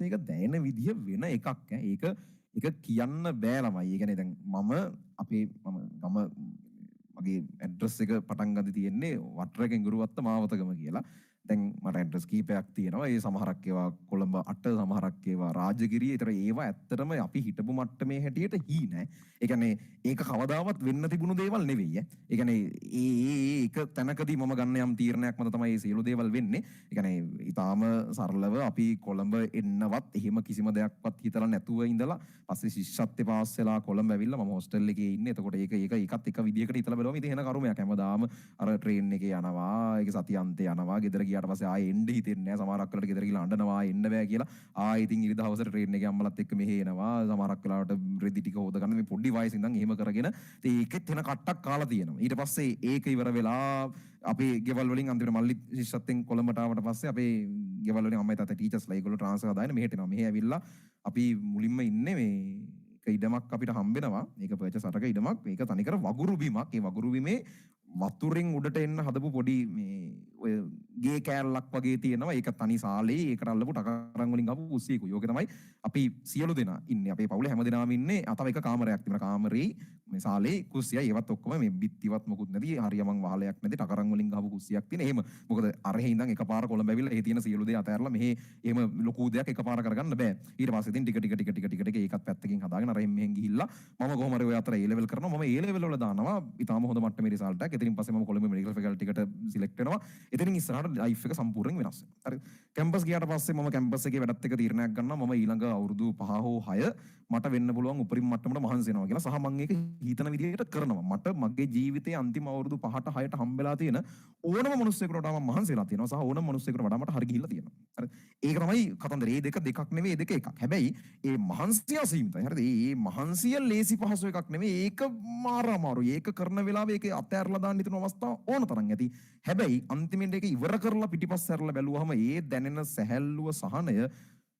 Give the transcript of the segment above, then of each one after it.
ඒක දැනෙන විදිය වෙන එකක් ඈ. ඒක කියන්න බෑ ළමයි. ඒ කියන්නේ දැන් මම මගේ ඇඩ්‍රස් එක පටන් ගන්න තියෙන්නේ වටරක ඉඟුරුවත්ත මාවතගම කියලා. දැන් මට ඇඩ්‍රස් කීපයක් තියෙනවා. ඒ සමහරක් ඒවා කොළඹ 8 සමහරක් ඒවා රාජගිරිය. ඒතර ඒවා ඇත්තටම අපි හිටපු මට්ටමේ හැටියට හී නෑ. ඒ කියන්නේ ඒක කවදාවත් වෙන්න තිබුණු දේවල් නෙවෙයි ඈ. ඒ කියන්නේ ඒක තැනකදී මම ගන්න යම් තීරණයක් මත තමයි මේ සියලු දේවල් වෙන්නේ. ඒ කියන්නේ ඊටාම සරලව අපි කොළඹ එන්නවත් එහෙම කිසිම දෙයක්වත් හිතලා නැතුව ඉඳලා පස්සේ ශිෂ්‍යත්වය පාස් වෙලා කොළඹ ඇවිල්ලා මම හොස්ටල් එකේ ඉන්නේ. එතකොට ඒකත් එක විදියකට හිතලා බලුවම ඉතින් එන කරුමයක්. හැමදාම අර ට්‍රේන් එකේ යනවා. ඒක සතියන්තේ යනවා. ගෙදර ගියාට පස්සේ ආයෙ එන්න හිතෙන්නේ නැහැ. සමහරක් වෙලාවට ගෙදර ගිහලා අඬනවා එන්න බෑ කියලා. ආයෙ ඉතින් ඉරිදා හවසට ට්‍රේන් එකේ අම්මලත් එක්ක මෙහෙ එනවා. සමහරක් වෙලාවට රෙදි ටික හොද ගන්න මේ පොඩි වයසේ ඉඳන් එහෙම කරගෙන ඉතින් ඒකෙත් වෙන කට්ටක් කාලා තියෙනවා. ඊට පස්සේ ඒක ඉවර වෙලා අපේ ගෙවල් වලින් අන්තිමට මල්ලි ශිෂ්‍යත්වෙන් කොළඹට ආවට පස්සේ අපේ ගෙවල් වලින් අම්මයි තාත්තයි ටීචර්ස්ලා ඒගොල්ලෝ ට්‍රාන්ස්ෆර් හදාගෙන මෙහෙට එනවා. මෙහෙ ඇවිල්ලා අපි මුලින්ම ඉන්නේ මේ ඉඩමක් අපිට හම්බෙනවා. ඒක පර්චස් අරක ඉඩමක්. ඒක තනිකර වගුරු බිමක්. ඒ වගුරු බිමේ වතුරෙන් උඩට එන්න හදපු පොඩි මේ ඔය ගේ කෑල්ලක් වගේ තියෙනවා. ඒක තනි සාලේ ඒකට අල්ලපු ටකරන් වලින් ආපු කුස්සියකුයි. ඕකේ තමයි අපි සියලු දෙනා ඉන්නේ. අපේ පවුලේ හැම දෙනාම ඉන්නේ. තව එක කාමරයක් තිබුණා. කාමරේ මේ සාලේ කුස්සියයි ඒවත් ඔක්කොම මේ බිත්තිවත් මොකුත් නැති හරියමං වහලයක් නැති ටකරන් වලින් ආපු කුස්සියක් තියෙන. එහෙම මොකද අරහේ ඉඳන් එකපාර කොළඹ ඇවිල්ලා ඒ තියෙන සියලු දේ අතහැරලා මෙහි එහෙම ලොකු දෙයක් එකපාර කරගන්න බෑ. ඊට පස්සේ ඉතින් ටික ඒකත් පැත්තකින් හදාගෙන අරහෙන් මෙහෙන් ගිහිල්ලා මම කොහොම හරි ඔය අතර A level කරනවා. මම A level වල දානවා. ඊටාම හොඳ මට්ටමේ රිසල්ට් එකක්. එතනින් පස්සේ මම කොළඹ මෙඩිකල් ෆැකල්ටි එකට සිලෙක්ට් වෙනවා. එතනින් ඉස්සරහට ලයිෆ් එක සම්පූර්ණයෙන් වෙනස් වෙනවා. හරි. කැම්පස් ගියාට පස්සේ මම කැම්පස් එකේ වැඩත් එක්ක තීරණයක් ගන්නවා. මම ඊළඟ අවුරුදු 5 හෝ 6 මට වෙන්න පුළුවන් උපරිම මට්ටමට මහන්සි වෙනවා කියලා. සහ මම ඒක හිතන විදිහට කරනවා. මට මගේ ජීවිතයේ අන්තිම අවුරුදු 5ට 6ට හම්බෙලා තියෙන ඕනම මිනිස්සෙකුට වඩා මම මහන්සි වෙලා තියෙනවා. සහ ඕනම මිනිස්සෙකුට වඩා මට හරි ගිහිල්ලා තියෙනවා. හරි. ඒක තමයි කතන්දරේ. මේ දෙකක් නෙවෙයි, දෙක එකක්. හැබැයි මේ මහන්සිය සීමිතයි. හරිද? මේ මහන්සිය ලේසි පහසු එකක් නෙවෙයි. ඒක මාර අමාරුයි. ඒක කරන වෙලාවේ ඒක අතහැරලා දාන්න හිතන අවස්ථා ඕන තරම් ඇති. හැබැයි අන්තිමේට ඒක ඉවර කරලා පිටිපස්ස හැරලා බැලුවහම ඒ දැනෙන සැහැල්ලුව සහනය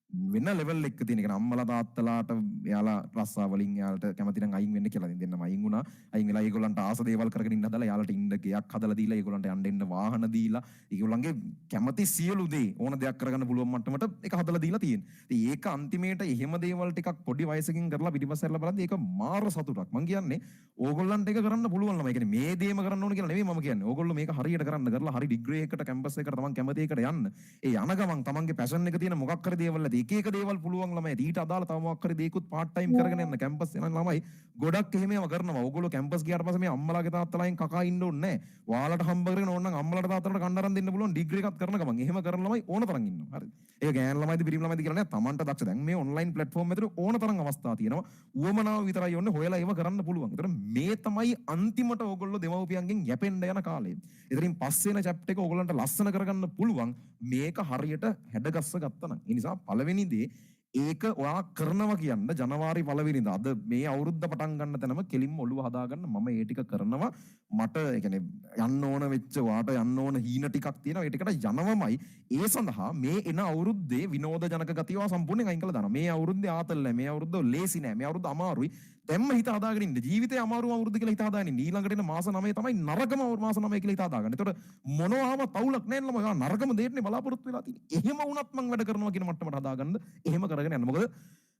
වෙන ලෙවල් එකක තියෙන. කියන්නේ අම්මලා තාත්තලාට එයාලා රස්සා වලින් එයාලට කැමති නම් අයින් වෙන්න කියලා දෙන්නම අයින් වුණා. අයින් වෙලා ඒගොල්ලන්ට ආස දේවල් කරගෙන ඉන්න හදලා එයාලට ඉන්න ගෙයක් හදලා දීලා ඒගොල්ලන්ට යන්න එන්න වාහන දීලා ඒගොල්ලන්ගේ කැමති සියලු දේ ඕන දෙයක් කරගන්න පුළුවන් මට්ටමට ඒක හදලා දීලා තියෙනවා. ඉතින් ඒක අන්තිමේට එහෙම දේවල් ටිකක් පොඩි වයසකින් කරලා පිටිපස්ස හැරලා බලද්දී ඒක මාර සතුටක්. මං කියන්නේ ඕගොල්ලන්ට ඒක කරන්න පුළුවන් ළමයි. කියන්නේ මේ දේම කරන්න ඕන කියලා නෙවෙයි මම කියන්නේ. ඕගොල්ලෝ මේක හරියට කරන්න කරලා හරි ඩිග්‍රී එකකට කැම්පස් එකකට තමන් කැමති එකට යන්න. ඒ යන ගමන් තමන්ගේ පැෂන් එක තියෙන මොකක් හරි දේවල් ඇති. එක දේවල් පුළුවන් ළමයි ඊට අදාළ තව මොකක් හරි දේකුත් පාර්ට් ටයිම් කරගෙන යන්න කැම්පස් යන ළමයි ගොඩක් එහෙම ඒවා කරනවා. ඕගොල්ලෝ කැම්පස් ගියාට පස්සේ මේ අම්මලාගේ තාත්තලාගෙන් කකා ඉන්න ඕනේ නැහැ. ඔයාලට හම්බ කරගෙන ඕන නම් අම්මලාට තාත්තලාට කණ්ඩායම් දෙන්න පුළුවන් ඩිග්‍රී එකක් කරන ගමන්. එහෙම කරන ළමයි ඕන තරම් ඉන්නවා. හරි. ඒක ගෑන් ළමයිද පිරිමි ළමයිද කියලා නෑ. තමන්ට දක්ෂ. දැන් මේ ඔන්ලයින් ප්ලැට්ෆෝම් එකේ ඕන තරම් අවස්ථා තියෙනවා. උවමනාව විතරයි ඕනේ හොයලා ඒව කරන්න පුළුවන්. ඒතර මේ තමයි අන්තිමට ඕගොල්ලෝ දෙමව්පියන්ගෙන් යැපෙන්න යන කාලය. එතනින් පස්සේ එන චැප්ටර් එක ඕගොල්ලන්ට ලස්සන කරගන්න පුළුවන් මේක හරියට හැඩගස්ස ගත්තා නම්. ඒ නිසා පළවෙනි දේ ඒක ඔයා කරනවා කියන්න ජනවාරි 1 වෙනිදා අද මේ අවුරුද්ද පටන් ගන්න තැනම කෙලින්ම ඔළුව හදාගන්න මම ඒ ටික කරනවා. මට ඒ කියන්නේ යන්න ඕන වෙච්ච වාට යන්න ඕන හීන ටිකක් තියෙනවා. ඒ ටිකට යනවමයි. ඒ සඳහා මේ එන අවුරුද්දේ විනෝදජනක ගතිය සම්පූර්ණයෙන් අයින් කළා දානවා. මේ අවුරුද්දේ ආතල් නැහැ. මේ අවුරුද්ද ලේසි නැහැ. මේ අවුරුද්ද අමාරුයි. දැම්ම හිත හදාගෙන ඉන්න. ජීවිතේ අමාරුම අවුරුද්ද කියලා හිත හදාගෙන ඉන්න. ඊළඟට එන මාස 9 තමයි නරකම මාස 9 කියලා හිත හදාගන්න. ඒතකොට මොනවාම පවුලක් නැහැ නම. ඔයා නරකම දෙයටනේ බලාපොරොත්තු වෙලා තියෙන්නේ. එහෙම වුණත් මං වැඩ කරනවා කියන මට්ටමට හදාගන්න. එහෙම කරගෙන යන්න. මොකද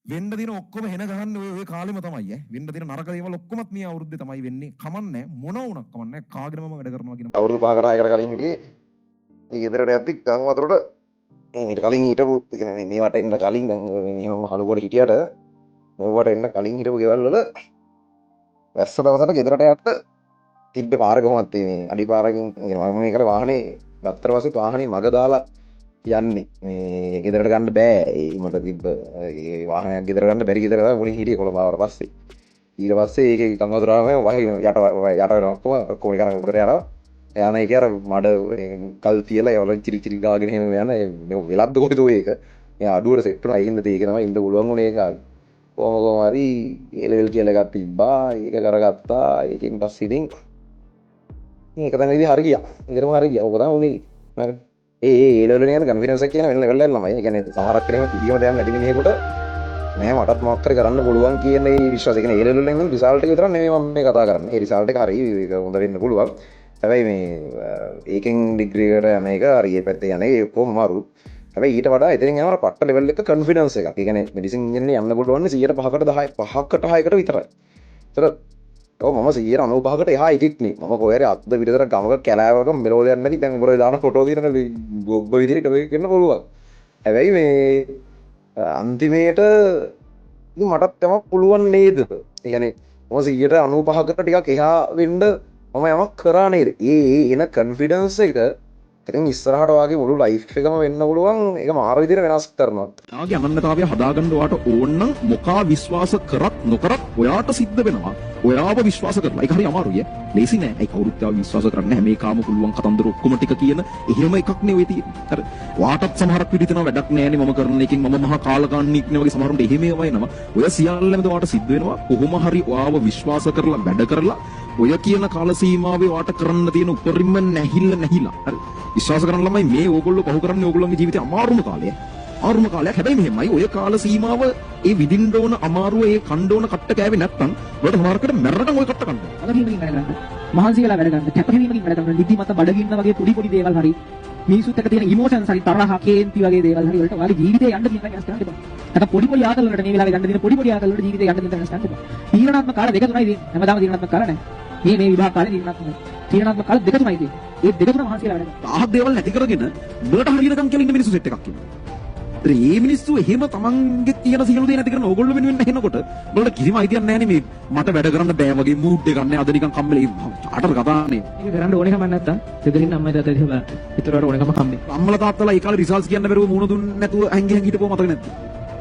වෙන්න දින ඔක්කොම හෙන ගහන්න ඔය කාලෙම තමයි ඈ. වෙන්න දින නරක දේවල් ඔක්කොමත් මේ අවුරුද්දේ තමයි වෙන්නේ. කමන්නේ මොන වුණත් කමන්නේ. කාගෙනම වැඩ කරනවා කියන අවුරුදු 5කට කලින් හිටියේ මේ ගෙදරට යද්දි ගම් වතුරට ඊට කලින් හිටපු මේවට එන්න කලින් දැන් මෙහෙම හලුකොට හිටියට මේවට එන්න කලින් හිටපු ගෙවල් වල වැස්ස දවසට ගෙදරට යන්න තිබ්බේ පාර කොහොමද මේ අඩි පාරකින් මම මේකට වාහනේ ගත්තට පස්සේ වාහනේ මග දාලා යන්නේ මේ ගෙදරට ගන්න බෑ මට තිබ්බ ඒ වාහනයක් ගෙදර ගන්න බැරි ගෙදර තමයි මුලින් හිටියේ කොළඹ ආවට පස්සේ ඊට පස්සේ ඒකේ ගම් වතුරාම වහේ යට වෙනවා ඔක්කොම කරන් උඩට යනවා යන එක අර මඩ කල් තියලා ඒවල චිරි චිරි ගාගෙන එහෙම යන මේ වෙලක්ද කොහෙද ඔය ඒක එයා අඩුවට සෙට් වුණා ඒකින්ද ඒක තමයි ඉන්න පුළුවන් උනේ ඒක කොහොම හරි ඒ ලෙවල් කියලා එකක් තිබ්බා ඒක කරගත්තා ඒකෙන් පස්සේ ඉතින් මේක තමයි ඉතින් හරි ගියා ඒකම හරි ගියා ඔක තමයි උනේ ඒ ලෙවල් එකේ කන්ෆිඩන්ස් එක කියන වෙන ලෙවල් එකක් ළමයි ඒ කියන්නේ සමහරක් කෙනෙක් කිසිම දෙයක් නැති කෙනෙකුට නෑ මටත් මොකක් හරි කරන්න පුළුවන් කියන ඒ විශ්වාසය කියන්නේ ඒ ලෙවල් එකෙන් රිසල්ට් එක විතර නෙමෙයි මම මේ කතා කරන්නේ ඒ රිසල්ට් එක හරි ඒක හොඳ වෙන්න පුළුවන් හැබැයි මේ ඒකෙන් ඩිග්‍රී එකට යන එක හරි ඒ පැත්තේ යන එක කොහොම අමාරු හැබැයි ඊට වඩා ඉතින් යනවා පට්ට ලෙවල් එක කොන්ෆිඩන්ස් එකක්. ඒ කියන්නේ මෙඩිසින් ඉන්නේ යන්න පුළුවන් 105කට 5කට 6කට විතරයි. ඒතර ඔව් මම 95කට එහා එකෙක්නේ. මම කොහේ අද්ද විතර ගමක කැලෑවක මෙලෝ දෙයක් නැති දැන් උඹලා දාන ෆොටෝ දිනන ගොබ්බ විදිහට ඔය කරන්න පුළුවන්. හැබැයි මේ අන්තිමේට මටත් තම පුළුවන් නේද? ඒ කියන්නේ මම 95කට ටිකක් එහා වෙන්න මම යමක් කරා නේද? ඒ එන කොන්ෆිඩන්ස් එක ඉතින් ඉස්සරහට වාගේ මුළු ලයිෆ් එකම වෙන්න පුළුවන්. ඒක මාර විදිහට වෙනස් කරනවා. යාගේ අනන්‍යතාවය හදාගන්න ඔයාට ඕන නම් මොකා විශ්වාස කරත් නොකරත් ඔයාට සිද්ධ වෙනවා. ඔයාව විශ්වාස කරලා. ඒක හරි අමාරුයි. ලේසි නෑ. ඒ කවුරුත් ඔයාව විශ්වාස කරන්නේ හැම එකම පුළුවන් කතන්දර ඔක්කොම ටික කියන එහෙම එකක් නේ ඔය තියෙන්නේ. හරි. ඔයාටත් සමහරක් විදිහට තන වැඩක් නෑනේ මම කරන එකෙන් මම මහා කාලකන්ණික් නේ වගේ සමහරුන්ට එහෙම ඒවා එනවා. ඔය සියල්ලම ඔයාට සිද්ධ වෙනවා. කොහොම හරි ඔයාව විශ්වාස කරලා වැඩ කරලා ඔය කියන කාල සීමාවේ ඔයාට කරන්න තියෙන උපරිම නැහිලා. හරි. විශ්වාස කරන ළමයි මේ ඕගොල්ලෝ පහු කරන්නේ ඕගොල්ලෝගේ ජීවිතේ අමාරුම කාලය. අමාරුම කාලයක්. හැබැයි මෙහෙමයි ඔය කාල සීමාව ඒ විදින්න ඕන අමාරුව ඒ කණ්ඩ ඕන කට්ට කෑවේ නැත්තම් ඔයාලට සමහරකට මැරෙනකම් ඔය කට්ට කන්න. අගහිමකින් වැඩ ගන්න. මහන්සි වෙලා වැඩ ගන්න. කැපකිරීමකින් වැඩ කරන නිදිමත බඩගින්න වගේ පොඩි දේවල් හරි මිනිසුත් එක්ක තියෙන ඉමෝෂන්ස් හරි තරහ කේන්ති වගේ දේවල් හරි වලට ඔයාලගේ ජීවිතේ යන්න තියෙන වෙනස් කරන්න එපා. නැත්නම් පොඩි ආකල් වලට මේ වෙලාවේ ගන්න දෙන පොඩි ආකල් වලට ජීවිතේ යන්න දෙන්න වෙනස් කරන්න එපා. තීරණාත්මක කාල දෙක තුනයි තියෙන්නේ. හැමදාම තීරණාත්මක කාල නැහැ. මේ විභාග කාලේ තීරණාත්මක කාල දෙක තුනයි තියෙන්නේ. ඒ දෙක තුන මහන්සි වෙලා වැඩ ගන්න. ආහ දේවල් නැති කරගෙන බඩට හරියනකම් කියලා ඉන්න මිනිස්සු සෙට් එකක් කියනවා. ඒ මිනිස්සු එහෙම තමන්ගේ තියෙන සියලු දේ නැති කරන ඕගොල්ලෝ වෙනුවෙන් නැහෙනකොට ඔයාලට කිසිම අයිතියක් නැහැ නේ මේ මට වැඩ කරන්න බෑ වගේ මූඩ් එකක් නැහැ අද නිකන් කම්මැලි චාටර් කතානේ. මේක කරන්න ඕනේ කමක් නැත්තම් දෙදෙනින් අම්මයි තාත්තයි දිහා විතරට ඕනකම කම්මේ. අම්මලා තාත්තලා ඒ කාලේ රිසල්ට්ස් කියන්න බැරුව මුණ දුන්නේ නැතුව හැංගි හිටපුව මතක නැද්ද?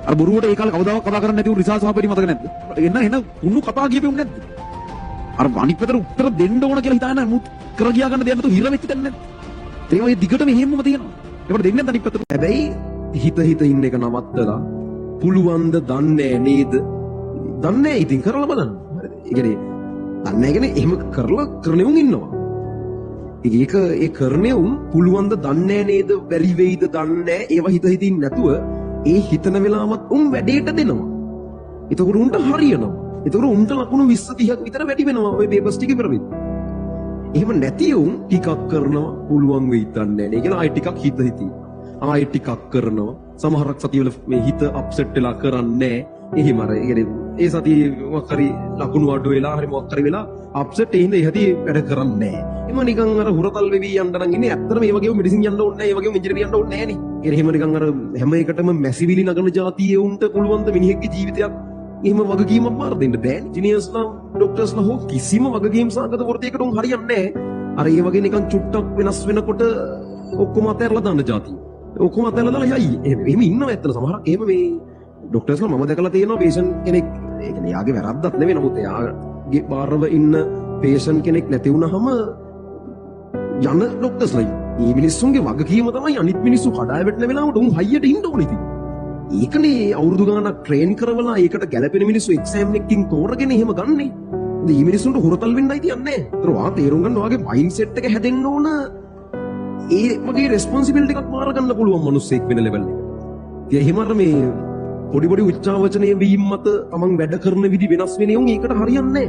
අර බොරුවට ඒ කාලේ කවදාවත් කතා කරන්නේ නැතිව රිසල්ට්ස් ආපෙරි මතක නැද්ද? එන්න කුණු කතා කියපෙන්නේ නැද්ද? අර අනිත් පැත්තට උත්තර දෙන්න ඕන කියලා හිතාන මුත් කර ගියා ගන්න දෙයක් නැතුව හිර වෙච්ච දැන් නැද්ද? ඒ වගේ දිගටම එහෙමම තියෙනවා. ඒකට දෙන්නේ නැත්නම් අනිත් පැත්තට. හැබැයි හිත ඉන්න එක නවත්තලා පුළුවන්ද දන්නේ නේද? දන්නේ ඉතින් කරලා බලන්න. ඒ කියන්නේ දන්නේ කියන්නේ එහෙම කරලා කරනෙවුන් ඉන්නවා. ඒක ඒ කරනෙවුන් පුළුවන්ද දන්නේ නේද? බැරි වෙයිද දන්නේ ඒවා හිතින් නැතුව ඒ හිතන වෙලාවත් උන් වැඩේට දෙනවා. එතකොට උන්ට හරියනවා. එතකොට උන්ට ලකුණු 20 30ක් විතර වැඩි වෙනවා ওই පේපර්ස් ටික ඉවර වෙද්දී. එහෙම නැති උන් ටිකක් කරනවා පුළුවන් වෙයි දන්නේ නැහැ. ඒ කියන්නේ ආයි ටිකක් හිතින් ආයෙ ටිකක් කරනවා. සමහරක් සතියවල මේ හිත අප්සෙට් වෙලා කරන්නේ එහෙම අර ඒ සතියේ මොකක් හරි ලකුණු අඩු වෙලා හරි මොකක් හරි වෙලා අප්සෙට් එහෙම එහදී වැඩ කරන්නේ නැහැ. එම නිකන් අර හුරතල් වෙවි යන්න නම් ඉන්නේ. ඇත්තටම මේ වගේම මෙඩිසින් යන්න ඕනේ නැහැ. මේ වගේම ඉන්ජිනේරින් යන්න ඕනේ නැහැ නේ. එහෙම නිකන් අර හැම එකටම මැසිවිලි නගන જાතියේ උන්ට පුළුවන් ද මිනිහෙක්ගේ ජීවිතයක් එහෙම වගකීමක් මාර දෙන්න බෑ. ඉන්ජිනියර්ස්ලා ડોක්ටර්ස්ලා හෝ කිසිම වගකීම් සාගත වෘත්තියකට උන් හරියන්නේ නැහැ. අර ඒ වගේ නිකන් චුට්ටක් වෙනස් වෙනකොට ඔක්කොම අතහැරලා දාන්න જાතිය. ඔක්කොම අතහැරලා දාලා යයි. එහෙම ඉන්නවා ඇත්තට සමහරක්. එහෙම මේ ડોක්ටර්ස්ලා මම දැකලා තියෙනවා පේෂන්ට් කෙනෙක් ඒ කියන්නේ යාගේ වැරද්දක් නෙවෙයි නමුත් එයාගේ බාරව ඉන්න පේෂන්ට් කෙනෙක් නැති වුනහම යන ડોක්ටර්ස්ලා මේ මිනිස්සුන්ගේ වගකීම තමයි අනිත් මිනිස්සු කඩාය වැටෙන වෙලාවට උන් හයියට ඉන්න ඕනේ ඉතින්. ඒකනේ අවුරුදු ගාණක් ට්‍රේන් කරවලා ඒකට ගැළපෙන මිනිස්සු එක්සෑම් එකකින් තෝරගෙන එහෙම ගන්නෙ. මේ මිනිස්සුන්ට හොරතල් වෙන්නයි තියන්නේ. ඒතර වා තේරුම් ගන්න ඔයාගේ මයින්ඩ්සෙට් එක හැදෙන්න ඕන. ඒ වගේ රෙස්පොන්සිබිලිටි එකක් මාර ගන්න පුළුවන් මිනිස්සෙක් වෙන ලෙවල් එකට. ඉතින් එහෙම අර මේ පොඩි උච්චාවචනීය වීම මත තමන් වැඩ කරන විදි වෙනස් වෙන උන් ඒකට හරියන්නේ නැහැ.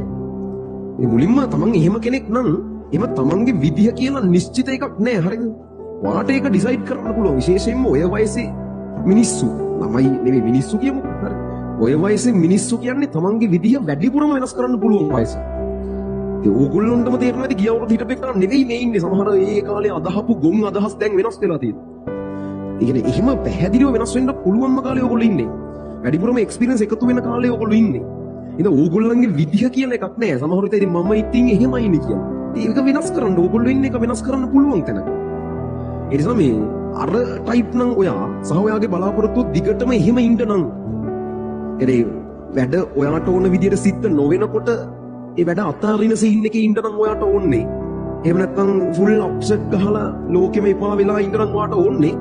මේ මුලින්ම තමන් එහෙම කෙනෙක් නම් එහෙම තමන්ගේ විදිය කියලා නිශ්චිත එකක් නැහැ. හරිද? වාට ඒක ඩිසයිඩ් කරන්න පුළුවන්. විශේෂයෙන්ම ඔය වයසේ මිනිස්සු ළමයි නෙවෙයි මිනිස්සු කියමු. හරි. ඔය වයසේ මිනිස්සු කියන්නේ තමන්ගේ විදිය වැඩිපුරම වෙනස් කරන්න පුළුවන් වයස. ඒ ඕගොල්ලොන්ටම තේරෙනවා ඇති ගිය අවුරුදු හිටපෙන්න නෙවෙයි මේ ඉන්නේ. සමහර ඒ කාලේ අදහපු ගොන් අදහස් දැන් වෙනස් වෙලා තියෙනවා. ඒ කියන්නේ එහෙම පැහැදිලිව වෙනස් වෙන්න පුළුවන්ම කාලේ ඕගොල්ලෝ ඉන්නේ. වැඩිපුරම එක්ස්පීරියන්ස් එකතු වෙන කාලේ ඕගොල්ලෝ ඉන්නේ. ඉතින් ඕගොල්ලන්ගේ විදිය කියලා එකක් නැහැ. සමහර විට ඉතින් මම ඉතින් එහෙමයි නේ කියන්නේ. ඒක වෙනස් කරන්න ඕගොල්ලෝ ඉන්නේ එක වෙනස් කරන්න පුළුවන් තැනක. ඒ නිසා මේ අර ටයිප් නම් ඔයා සහ ඔයාගේ බලාපොරොත්තු දිගටම එහෙම ඉන්න නම් ඒ වැඩ ඔයාට ඕන විදියට සිද්ධ නොවෙනකොට ඒ වැඩ අතාරින සීන් එකේ ඉන්න නම් ඔයාට ඕනේ. එහෙම නැත්නම් ෆුල් අප්සෙට් ගහලා ලෝකෙම එපා වෙලා ඉන්න නම් ඔයාට ඕනේ.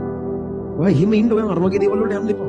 ඔයා එහෙම ඉන්න ඔයා අර වගේ දේවල් වලට යන්න එපා.